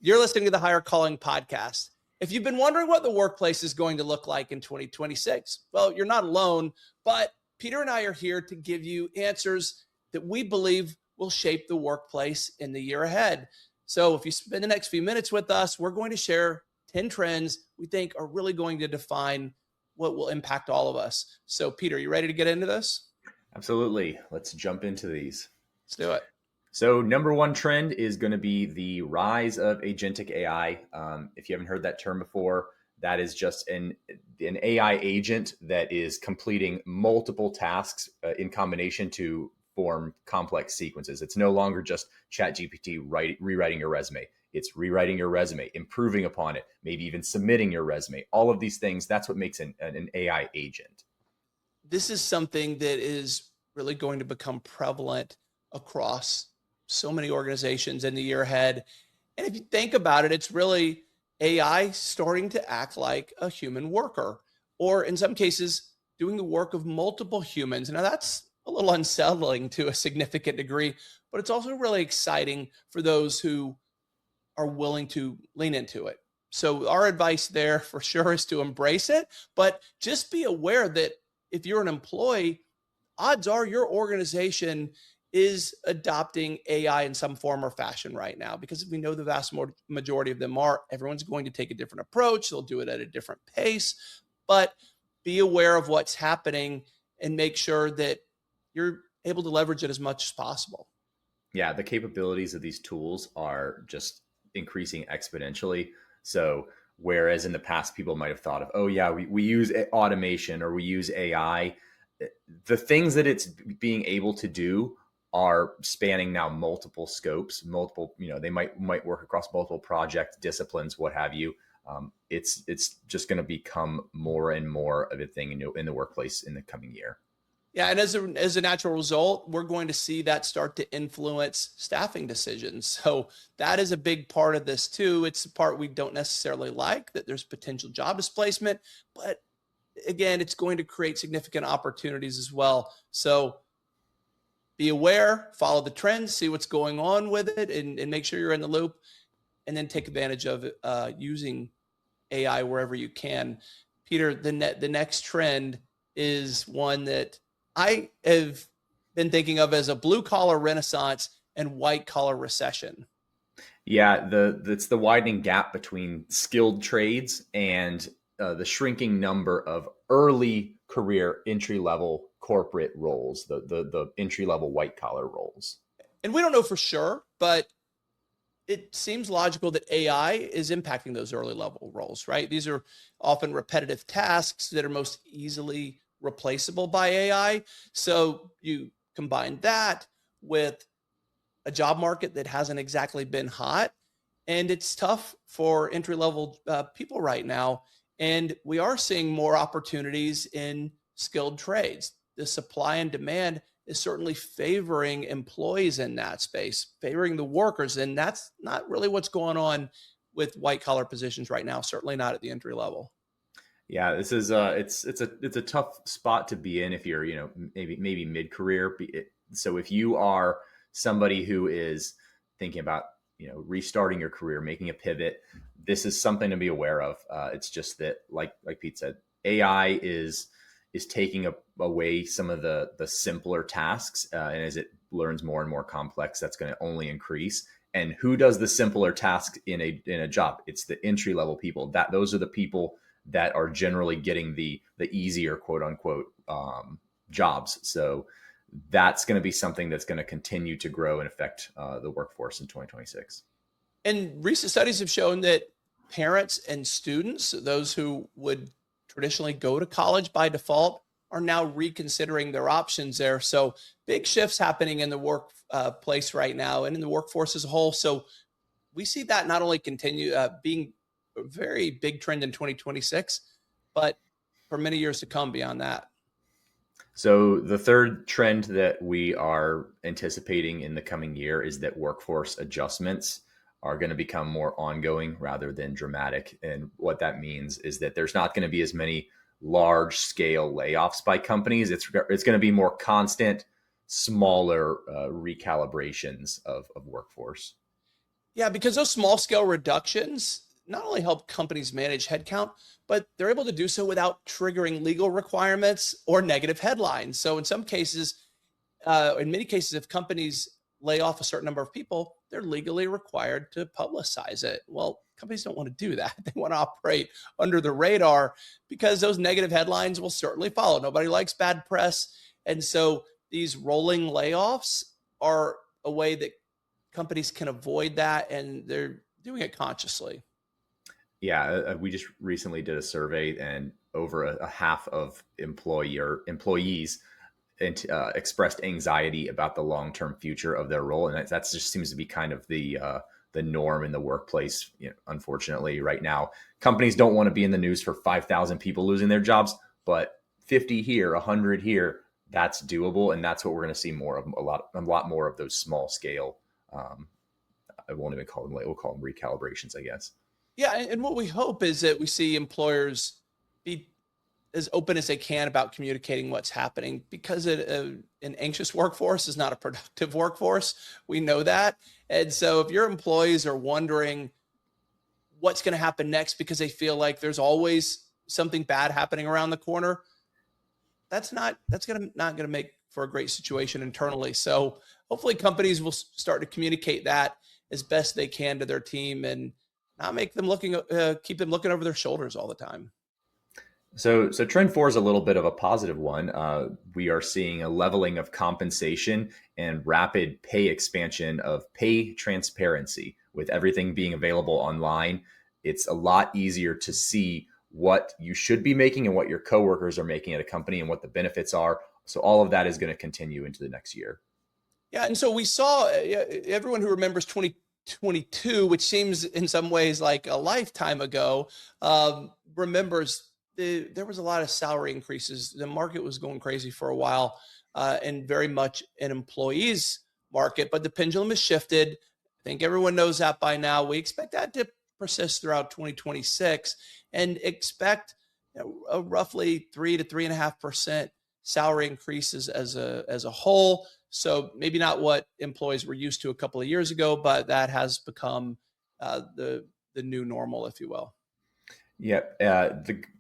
You're listening to the Higher Calling podcast. If you've been wondering what the workplace is going to look like in 2026, well, you're not alone, but Peter and I are here to give you answers that we believe will shape the workplace in the year ahead. So if you spend the next few minutes with us, we're going to share 10 trends we think are really going to define what will impact all of us. So Peter, you ready to get into this? Absolutely. Let's jump into these. Let's do it. So number one trend is going to be the rise of agentic AI. If you haven't heard that term before, that is just an AI agent that is completing multiple tasks in combination to form complex sequences. It's no longer just ChatGPT rewriting your resume. It's rewriting your resume, improving upon it, maybe even submitting your resume. All of these things, that's what makes an AI agent. This is something that is really going to become prevalent across so many organizations in the year ahead. And if you think about it, it's really AI starting to act like a human worker, or in some cases, doing the work of multiple humans. Now, that's a little unsettling to a significant degree, but it's also really exciting for those who are willing to lean into it. So, our advice there for sure is to embrace it, but just be aware that if you're an employee, odds are your organization is adopting AI in some form or fashion right now, because we know the vast majority of them are. Everyone's going to take a different approach. They'll do it at a different pace, but be aware of what's happening and make sure that you're able to leverage it as much as possible. Yeah, the capabilities of these tools are just increasing exponentially. So whereas in the past, people might have thought of, oh yeah, we use automation or we use AI, the things that it's being able to do are spanning now multiple scopes, multiple, they might work across multiple project disciplines, what have you. It's just going to become more and more of a thing in the workplace in the coming year. Yeah, and as a natural result, we're going to see that start to influence staffing decisions. So that is a big part of this too. It's the part we don't necessarily like, that there's potential job displacement, but again, it's going to create significant opportunities as well. So be aware, follow the trends, see what's going on with it, and make sure you're in the loop, and then take advantage of it, using AI wherever you can. Peter, the next trend is one that I have been thinking of as a blue collar renaissance and white collar recession. Yeah, it's the widening gap between skilled trades and the shrinking number of early career entry level corporate roles, the entry level white collar roles. And we don't know for sure, but it seems logical that AI is impacting those early level roles, right? These are often repetitive tasks that are most easily replaceable by AI. So you combine that with a job market that hasn't exactly been hot, and it's tough for entry level people right now. And we are seeing more opportunities in skilled trades. The supply and demand is certainly favoring employees in that space, favoring the workers. And that's not really what's going on with white collar positions right now, certainly not at the entry level. Yeah, this is it's a tough spot to be in if you're maybe mid career. So if you are somebody who is thinking about restarting your career, making a pivot, this is something to be aware of. It's just that like Pete said, AI is taking away some of the simpler tasks, and as it learns more and more complex, that's going to only increase. And who does the simpler tasks in a job? It's the entry level people. Those are the people that are generally getting the easier quote unquote jobs. So that's going to be something that's going to continue to grow and affect the workforce in 2026. And recent studies have shown that parents and students, those who would traditionally go to college by default, are now reconsidering their options there. So big shifts happening in the workplace right now and in the workforce as a whole. So we see that not only continue being a very big trend in 2026, but for many years to come beyond that. So the third trend that we are anticipating in the coming year is that workforce adjustments are going to become more ongoing rather than dramatic. And what that means is that there's not going to be as many large scale layoffs by companies. It's going to be more constant, smaller recalibrations of workforce. Yeah, because those small scale reductions not only help companies manage headcount, but they're able to do so without triggering legal requirements or negative headlines. So in some cases, in many cases, if companies lay off a certain number of people, they're legally required to publicize it. Well, companies don't want to do that. They want to operate under the radar because those negative headlines will certainly follow. Nobody likes bad press. And so these rolling layoffs are a way that companies can avoid that, and they're doing it consciously. Yeah, we just recently did a survey, and over a half of employees expressed anxiety about the long term future of their role, and that just seems to be kind of the norm in the workplace. Unfortunately, right now, companies don't want to be in the news for 5,000 people losing their jobs, but 50 here, 100 here, that's doable, and that's what we're going to see more of. A lot more of those small scale. Um, I won't even call them we'll call them recalibrations, I guess. Yeah, and what we hope is that we see employers be as open as they can about communicating what's happening, because an anxious workforce is not a productive workforce. We know that. And so if your employees are wondering what's going to happen next because they feel like there's always something bad happening around the corner, that's going to not going to make for a great situation internally. So hopefully companies will start to communicate that as best they can to their team, and not make them keep them looking over their shoulders all the time. So trend four is a little bit of a positive one. We are seeing a leveling of compensation and rapid pay expansion of pay transparency. With everything being available online, it's a lot easier to see what you should be making and what your coworkers are making at a company and what the benefits are. So all of that is going to continue into the next year. Yeah, and so we saw everyone who remembers 2022, which seems in some ways like a lifetime ago, remembers there was a lot of salary increases. The market was going crazy for a while, and very much an employees market, but the pendulum has shifted. I think everyone knows that by now. We expect that to persist throughout 2026, and expect a roughly 3 to 3.5% salary increases as a whole. So maybe not what employees were used to a couple of years ago, but that has become the new normal, if you will. Yeah,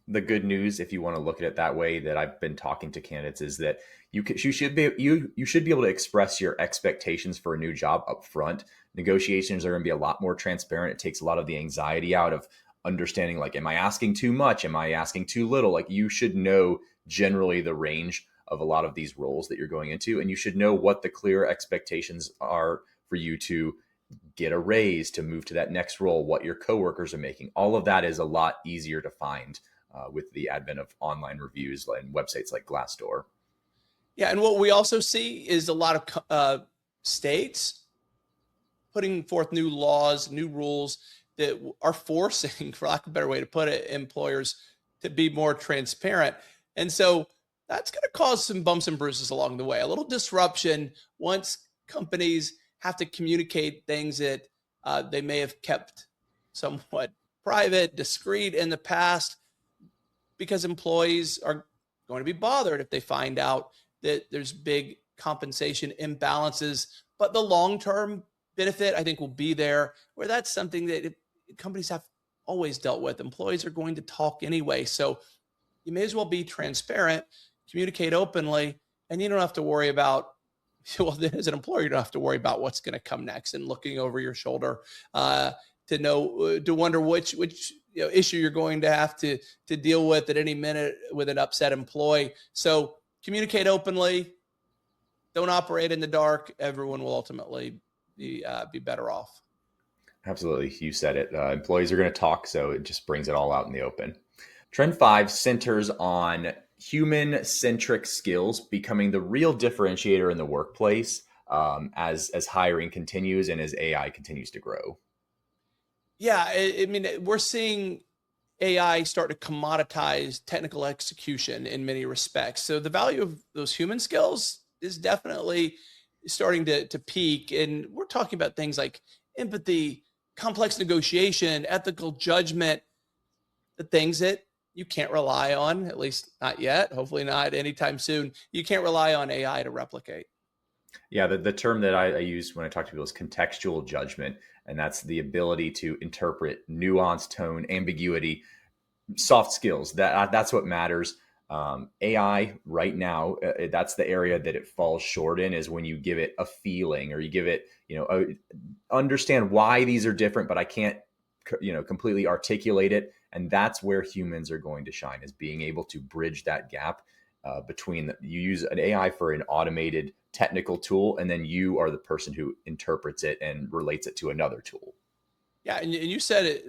the good news, if you want to look at it that way, that I've been talking to candidates, is that you should be able to express your expectations for a new job up front. Negotiations are going to be a lot more transparent. It takes a lot of the anxiety out of understanding, like, am I asking too much? Am I asking too little? Like, you should know generally the range of a lot of these roles that you're going into, and you should know what the clear expectations are for you to get a raise, to move to that next role, what your coworkers are making. All of that is a lot easier to find with the advent of online reviews and websites like Glassdoor. Yeah, and what we also see is a lot of states putting forth new laws, new rules that are forcing, for lack of a better way to put it, employers to be more transparent. And so that's going to cause some bumps and bruises along the way, a little disruption once companies have to communicate things that they may have kept somewhat private, discreet in the past, because employees are going to be bothered if they find out that there's big compensation imbalances. But the long term benefit, I think, will be there, where that's something that companies have always dealt with. Employees are going to talk anyway. So you may as well be transparent, communicate openly, and you don't have to worry about, well, as an employer, you don't have to worry about what's going to come next and looking over your shoulder to wonder which issue you're going to have to deal with at any minute with an upset employee. So communicate openly. Don't operate in the dark. Everyone will ultimately be better off. Absolutely. You said it. Employees are going to talk, so it just brings it all out in the open. Trend five centers on human centric skills becoming the real differentiator in the workplace, as hiring continues and as AI continues to grow. Yeah, I mean, we're seeing AI start to commoditize technical execution in many respects. So the value of those human skills is definitely starting to peak. And we're talking about things like empathy, complex negotiation, ethical judgment, the things that you can't rely on, at least not yet, hopefully not anytime soon. You can't rely on AI to replicate. Yeah, the term that I use when I talk to people is contextual judgment. And that's the ability to interpret nuance, tone, ambiguity, soft skills. That's what matters. AI right now, that's the area that it falls short in, is when you give it a feeling, or you give it, understand why these are different, but I can't, completely articulate it. And that's where humans are going to shine, is being able to bridge that gap between you use an AI for an automated technical tool, and then you are the person who interprets it and relates it to another tool. Yeah, and you said it,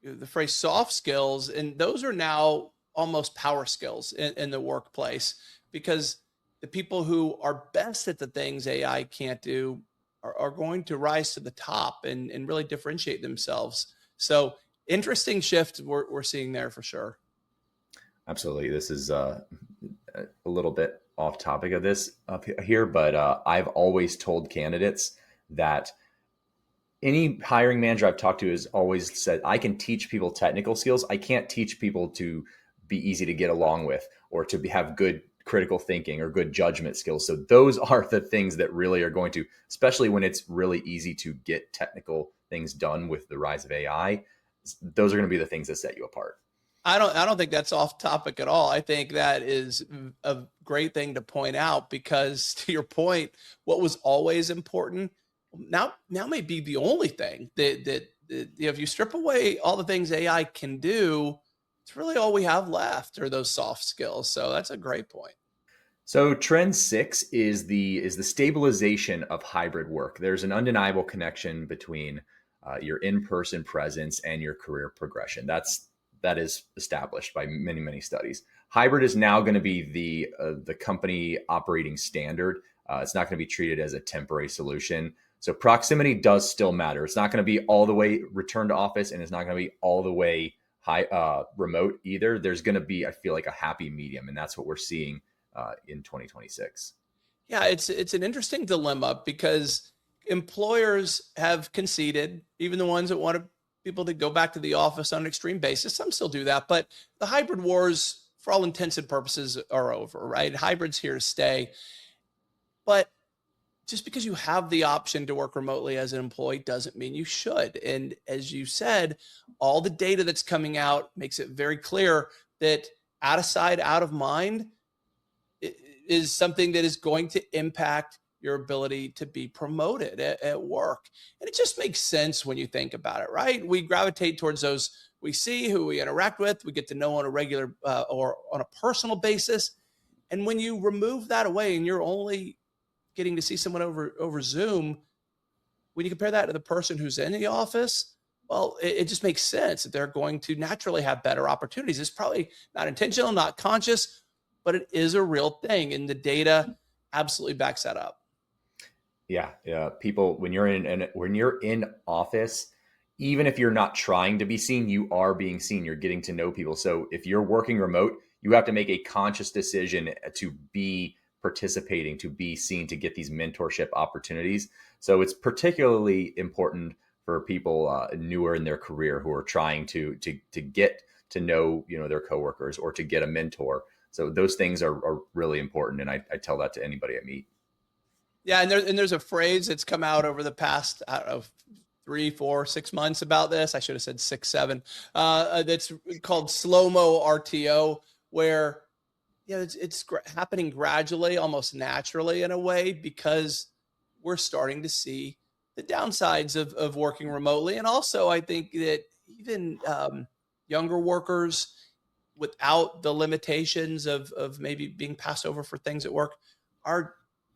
the phrase soft skills, and those are now almost power skills in the workplace, because the people who are best at the things AI can't do are going to rise to the top and really differentiate themselves. So interesting shift we're seeing there for sure. Absolutely. This is a little bit off topic of this up here, but I've always told candidates that any hiring manager I've talked to has always said, I can teach people technical skills. I can't teach people to be easy to get along with, or to have good critical thinking or good judgment skills. So those are the things that really are going to, especially when it's really easy to get technical things done with the rise of AI, those are going to be the things that set you apart. I don't think that's off topic at all. I think that is a great thing to point out, because to your point, what was always important now may be the only thing that if you strip away all the things AI can do, it's really all we have left are those soft skills. So that's a great point. So trend 6 is the stabilization of hybrid work. There's an undeniable connection between your in-person presence and your career progression. That is established by many studies. Hybrid is now going to be the company operating standard. It's not going to be treated as a temporary solution. So proximity does still matter. It's not going to be all the way return to office, and it's not going to be all the way remote either. There's going to be, I feel like, a happy medium, and that's what we're seeing in 2026. Yeah, it's an interesting dilemma, because employers have conceded, even the ones that want people to go back to the office on an extreme basis. Some still do that, but the hybrid wars, for all intents and purposes, are over, right? Hybrid's here to stay. But just because you have the option to work remotely as an employee doesn't mean you should. And as you said, all the data that's coming out makes it very clear that out of sight, out of mind is something that is going to impact your ability to be promoted at work. And it just makes sense when you think about it, right? We gravitate towards those we see, who we interact with, we get to know on a regular or on a personal basis. And when you remove that away and you're only getting to see someone over Zoom, when you compare that to the person who's in the office, well, it just makes sense that they're going to naturally have better opportunities. It's probably not intentional, not conscious, but it is a real thing, and the data absolutely backs that up. Yeah. People, when you're in office, even if you're not trying to be seen, you are being seen. You're getting to know people. So if you're working remote, you have to make a conscious decision to be participating, to be seen, to get these mentorship opportunities. So it's particularly important for people newer in their career, who are trying to get to know their coworkers, or to get a mentor. So those things are really important, and I tell that to anybody I meet. Yeah, and there's a phrase that's come out over the past, I don't know, 3, 4, 6 months about this. I should have said 6, 7. That's called slow mo RTO, where it's happening gradually, almost naturally in a way, because we're starting to see the downsides of working remotely. And also, I think that even younger workers, without the limitations of maybe being passed over for things at work, are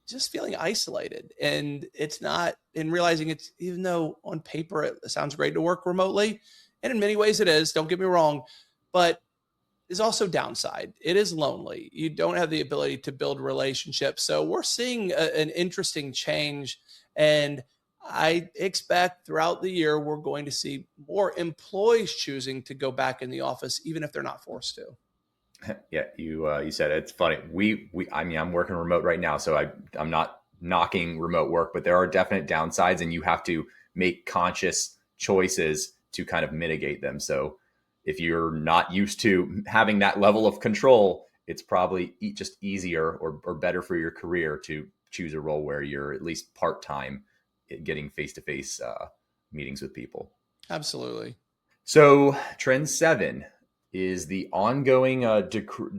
just feeling isolated. And it's not in realizing, it's, even though on paper it sounds great to work remotely, and in many ways it is, don't get me wrong, but is also downside. It is lonely. You don't have the ability to build relationships. So we're seeing an interesting change. And I expect throughout the year, we're going to see more employees choosing to go back in the office, even if they're not forced to. Yeah, you said it. It's funny. I mean, I'm working remote right now, so I'm not knocking remote work, but there are definite downsides, and you have to make conscious choices to kind of mitigate them. So if you're not used to having that level of control, it's probably just easier or better for your career to choose a role where you're at least part time, getting face to face meetings with people. Absolutely. So trend 7 is the ongoing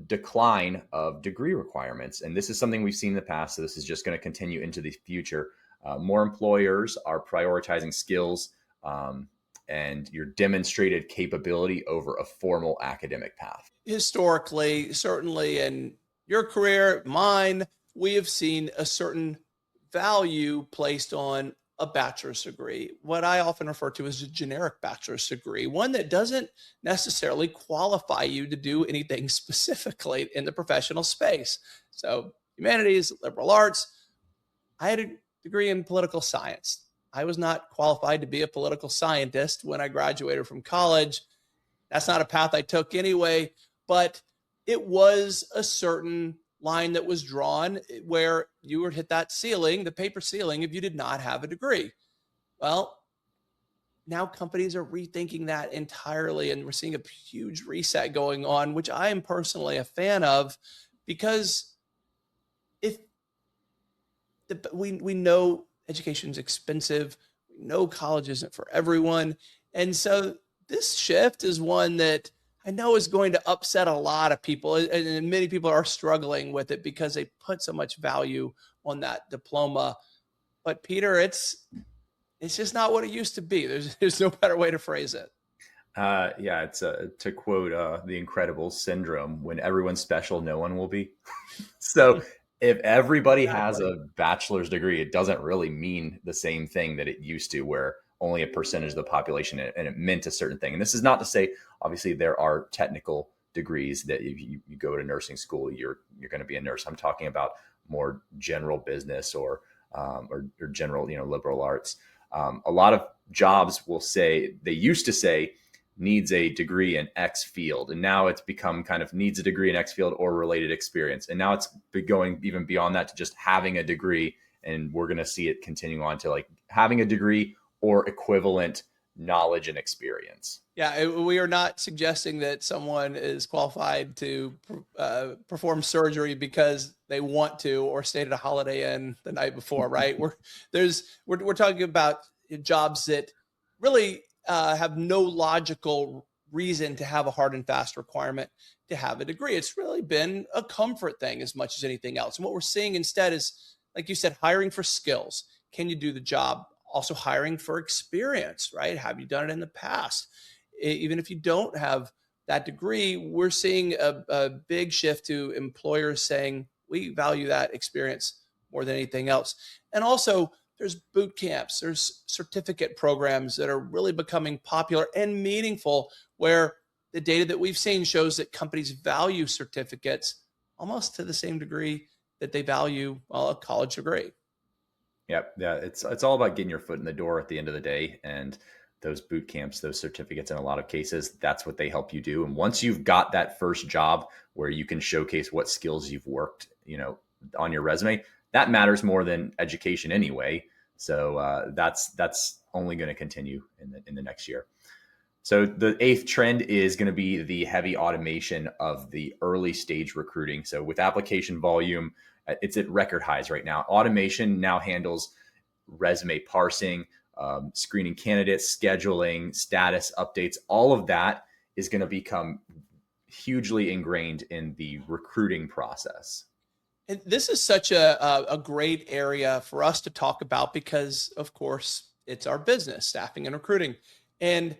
decline of degree requirements. And this is something we've seen in the past. So this is just going to continue into the future. More employers are prioritizing skills and your demonstrated capability over a formal academic path. Historically, certainly in your career, mine, we have seen a certain value placed on a bachelor's degree, what I often refer to as a generic bachelor's degree, one that doesn't necessarily qualify you to do anything specifically in the professional space. So, humanities, liberal arts, I had a degree in political science. I was not qualified to be a political scientist when I graduated from college. That's not a path I took anyway, but it was a certain line that was drawn where you would hit that ceiling, the paper ceiling, if you did not have a degree. Well, now companies are rethinking that entirely, and we're seeing a huge reset going on, which I am personally a fan of, because if we know education is expensive, we know college isn't for everyone, and so this shift is one that I know is going to upset a lot of people, and many people are struggling with it because they put so much value on that diploma. But Peter, it's just not what it used to be. There's no better way to phrase it. Yeah, it's to quote the Incredibles syndrome: when everyone's special, no one will be. So if everybody has Exactly. a bachelor's degree, it doesn't really mean the same thing that it used to, where only a percentage of the population and it meant a certain thing. And this is not to say, obviously, there are technical degrees that if you go to nursing school, you're going to be a nurse. I'm talking about more general business or general, liberal arts. A lot of jobs will say, they used to say, needs a degree in X field. And now it's become kind of needs a degree in X field or related experience. And now it's going even beyond that to just having a degree. And we're going to see it continue on to like having a degree or equivalent knowledge and experience. Yeah, we are not suggesting that someone is qualified to perform surgery because they want to or stayed at a Holiday Inn the night before, right? We're talking about jobs that really have no logical reason to have a hard and fast requirement to have a degree. It's really been a comfort thing as much as anything else. And what we're seeing instead is, like you said, hiring for skills. Can you do the job? Also hiring for experience, right? Have you done it in the past? Even if you don't have that degree, we're seeing a big shift to employers saying we value that experience more than anything else. And also, there's boot camps, there's certificate programs that are really becoming popular and meaningful, where the data that we've seen shows that companies value certificates almost to the same degree that they value, well, a college degree. Yep. Yeah. It's all about getting your foot in the door at the end of the day. And those boot camps, those certificates, in a lot of cases, that's what they help you do. And once you've got that first job where you can showcase what skills you've worked, on your resume, that matters more than education anyway. So that's only going to continue in the next year. So the 8th trend is going to be the heavy automation of the early stage recruiting. So with application volume, it's at record highs right now. Automation now handles resume parsing, screening candidates, scheduling, status updates. All of that is going to become hugely ingrained in the recruiting process. And this is such a great area for us to talk about because, of course, it's our business, staffing and recruiting. And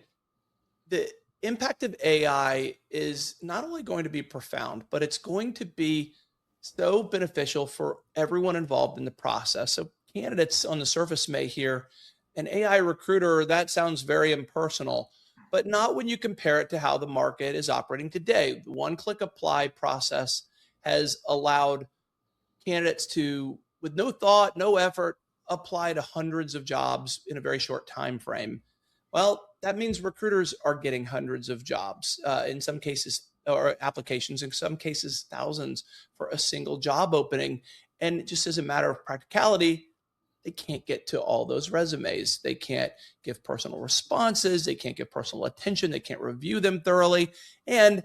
the impact of AI is not only going to be profound, but it's going to be so beneficial for everyone involved in the process. So, candidates on the surface may hear an AI recruiter, that sounds very impersonal, but not when you compare it to how the market is operating today. The one click apply process has allowed candidates to, with no thought, no effort, apply to hundreds of jobs in a very short time frame. Well, that means recruiters are getting hundreds of jobs, in some cases, or applications, in some cases, thousands for a single job opening. And just as a matter of practicality, they can't get to all those resumes. They can't give personal responses. They can't give personal attention. They can't review them thoroughly. And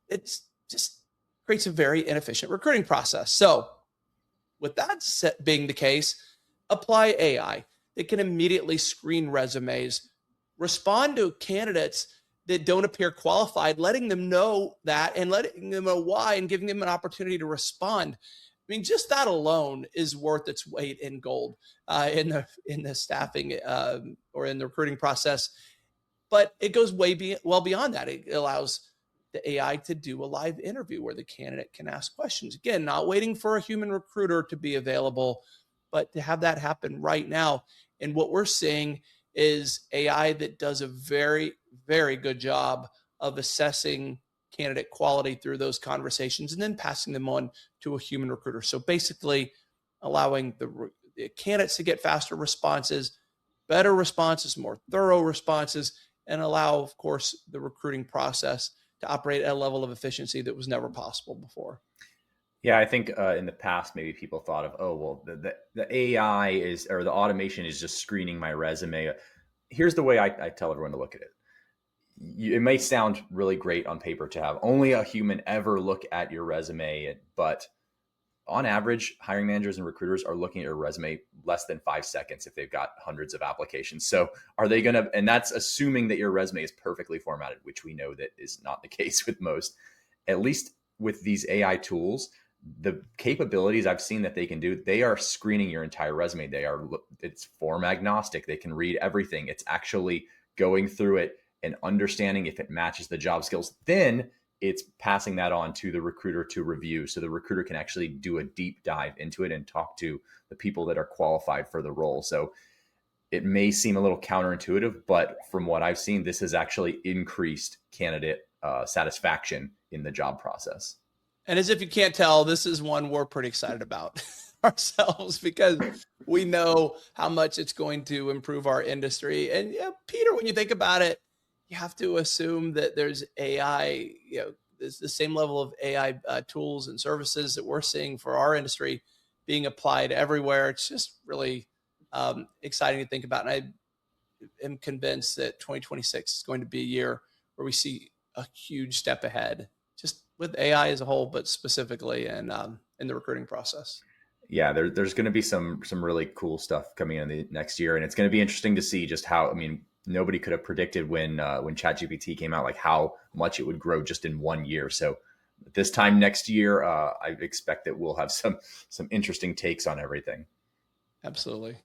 it's just creates a very inefficient recruiting process. So, with that being the case, apply AI. They can immediately screen resumes, respond to candidates that don't appear qualified, letting them know that and letting them know why and giving them an opportunity to respond. I mean, just that alone is worth its weight in gold in the staffing or in the recruiting process. But it goes well beyond that. It allows the AI to do a live interview where the candidate can ask questions. Again, not waiting for a human recruiter to be available, but to have that happen right now. And what we're seeing is AI that does a very, very good job of assessing candidate quality through those conversations and then passing them on to a human recruiter. So basically, allowing the candidates to get faster responses, better responses, more thorough responses, and allow, of course, the recruiting process to operate at a level of efficiency that was never possible before. Yeah, I think in the past, maybe people thought of, oh, well, the AI is, or the automation is just screening my resume. Here's the way I tell everyone to look at it. It may sound really great on paper to have only a human ever look at your resume, but on average, hiring managers and recruiters are looking at your resume less than 5 seconds if they've got hundreds of applications. So are they going to, and that's assuming that your resume is perfectly formatted, which we know that is not the case with most, at least with these AI tools, the capabilities I've seen that they can do, they are screening your entire resume. It's form agnostic. They can read everything. It's actually going through it and understanding if it matches the job skills. Then it's passing that on to the recruiter to review. So the recruiter can actually do a deep dive into it and talk to the people that are qualified for the role. So it may seem a little counterintuitive, but from what I've seen, this has actually increased candidate satisfaction in the job process. And as if you can't tell, this is one we're pretty excited about ourselves because we know how much it's going to improve our industry. And yeah, Peter, when you think about it, you have to assume that there's AI, there's the same level of AI tools and services that we're seeing for our industry being applied everywhere. It's just really exciting to think about. And I am convinced that 2026 is going to be a year where we see a huge step ahead, just with AI as a whole, but specifically in the recruiting process. Yeah, there's going to be some really cool stuff coming in the next year, and it's going to be interesting to see just how. I mean, nobody could have predicted when ChatGPT came out, like how much it would grow just in 1 year. So this time next year, I expect that we'll have some interesting takes on everything. Absolutely.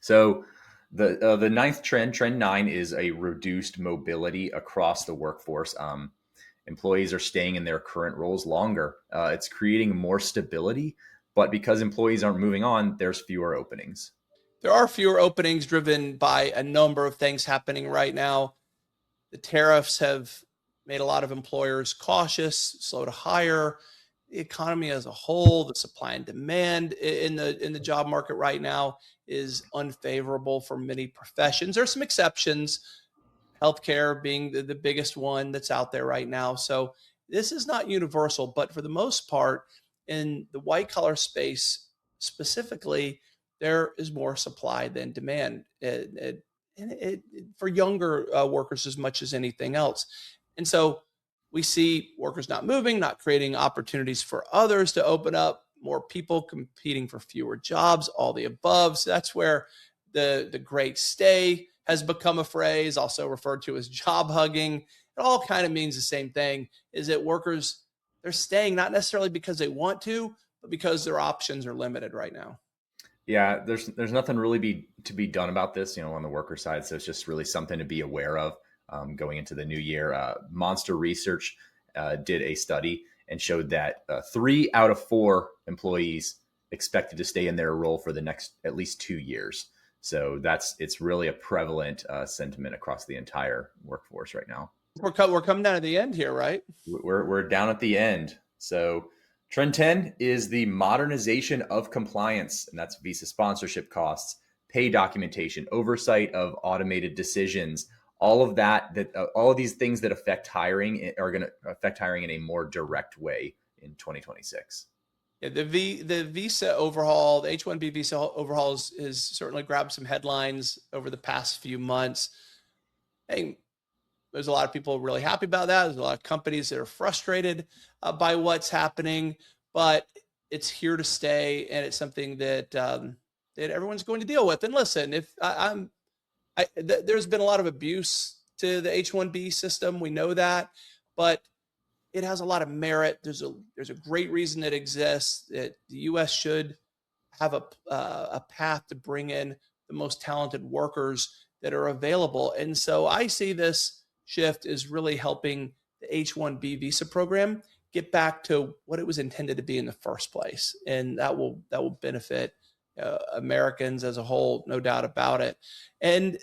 So the ninth trend 9, is a reduced mobility across the workforce. Employees are staying in their current roles longer. It's creating more stability, but because employees aren't moving on, there's fewer openings. There are fewer openings driven by a number of things happening right now. The tariffs have made a lot of employers cautious, slow to hire. The economy as a whole, the supply and demand in the job market right now is unfavorable for many professions. There are some exceptions, healthcare being the biggest one that's out there right now. So this is not universal, but for the most part, in the white collar space specifically, there is more supply than demand. For younger workers as much as anything else. And so we see workers not moving, not creating opportunities for others to open up, more people competing for fewer jobs, all the above. So that's where the great stay has become a phrase, also referred to as job hugging. It all kind of means the same thing, is that workers, they're staying not necessarily because they want to, but because their options are limited right now. Yeah, there's nothing really to be done about this, on the worker side. So it's just really something to be aware of going into the new year. Monster Research did a study and showed that 3 out of 4 employees expected to stay in their role for the next at least 2 years. So it's really a prevalent sentiment across the entire workforce right now. We're coming down to the end here, right? We're down at the end. So trend 10 is the modernization of compliance, and that's visa sponsorship costs, pay documentation, oversight of automated decisions, all of all of these things that affect hiring are going to affect hiring in a more direct way in 2026. Yeah, the visa overhaul, the H-1B visa overhaul is certainly grabbed some headlines over the past few months. Hey, there's a lot of people really happy about that. There's a lot of companies that are frustrated by what's happening, but it's here to stay, and it's something that that everyone's going to deal with. And listen, if I'm There's been a lot of abuse to the H-1B system. We know that, but it has a lot of merit. There's a great reason it exists. That the U.S. should have a path to bring in the most talented workers that are available. And so I see this shift is really helping the H-1B visa program get back to what it was intended to be in the first place, and that will benefit Americans as a whole, no doubt about it. And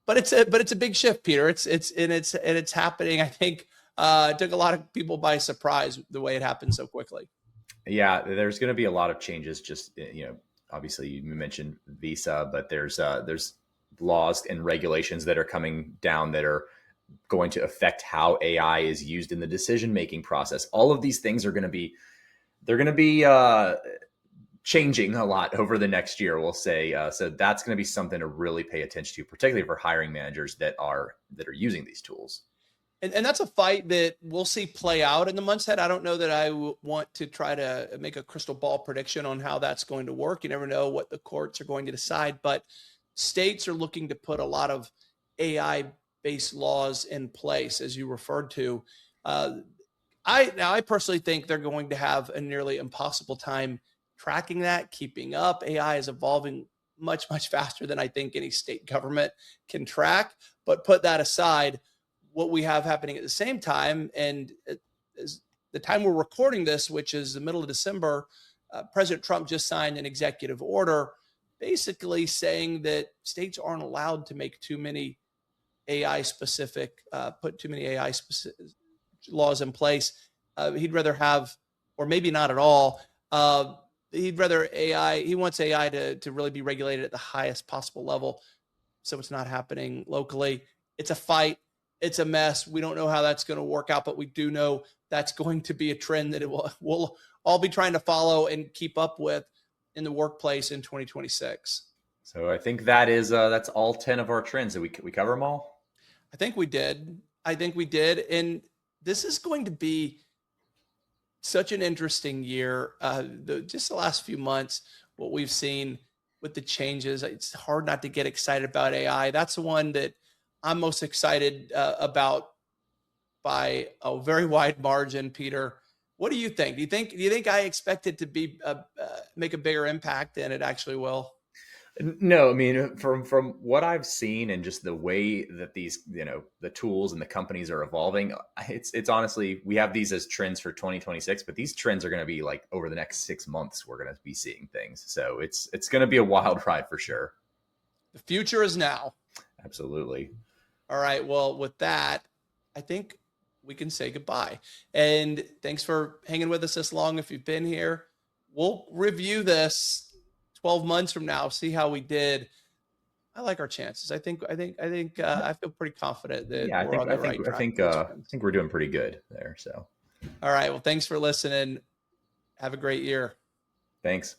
but it's a big shift, Peter. It's happening. I think it took a lot of people by surprise the way it happened so quickly. Yeah, there's going to be a lot of changes. Just obviously you mentioned visa, but there's laws and regulations that are coming down that are going to affect how AI is used in the decision making process. All of these things are going to be they're going to be changing a lot over the next year, we'll say. So that's going to be something to really pay attention to, particularly for hiring managers that are using these tools. And that's a fight that we'll see play out in the months ahead. I don't know that I want to try to make a crystal ball prediction on how that's going to work. You never know what the courts are going to decide, but states are looking to put a lot of AI based laws in place, as you referred to. Uh, I personally think they're going to have a nearly impossible time tracking that, keeping up. AI is evolving much faster than I think any state government can track. But put that aside, what we have happening at the same time, and is the time we're recording this, which is the middle of December, President Trump just signed an executive order basically saying that states aren't allowed to make too many AI specific, put too many AI specific laws in place. He'd rather have, or maybe not at all. He'd rather AI. He wants AI to really be regulated at the highest possible level, so it's not happening locally. It's a fight. It's a mess. We don't know how that's going to work out, but we do know that's going to be a trend that we'll all be trying to follow and keep up with in the workplace in 2026. So I think that's all 10 of our trends. Did we cover them all? I think we did. I think we did. And this is going to be such an interesting year. Just the last few months, what we've seen with the changes, it's hard not to get excited about AI. That's the one that I'm most excited about by a very wide margin. Peter, what do you think? Do you think I expect it to be make a bigger impact than it actually will? No, I mean from what I've seen and just the way that these the tools and the companies are evolving, it's honestly, we have these as trends for 2026, but these trends are going to be like over the next 6 months we're going to be seeing things. So it's going to be a wild ride for sure. The future is now. Absolutely. All right. Well, with that, I think we can say goodbye. And thanks for hanging with us this long. If you've been here, we'll review this 12 months from now, see how we did. I like our chances. I feel pretty confident that Yeah, we're on the right track for these I trends. think we're doing pretty good there. So All right. Well, thanks for listening. Have a great year. thanks.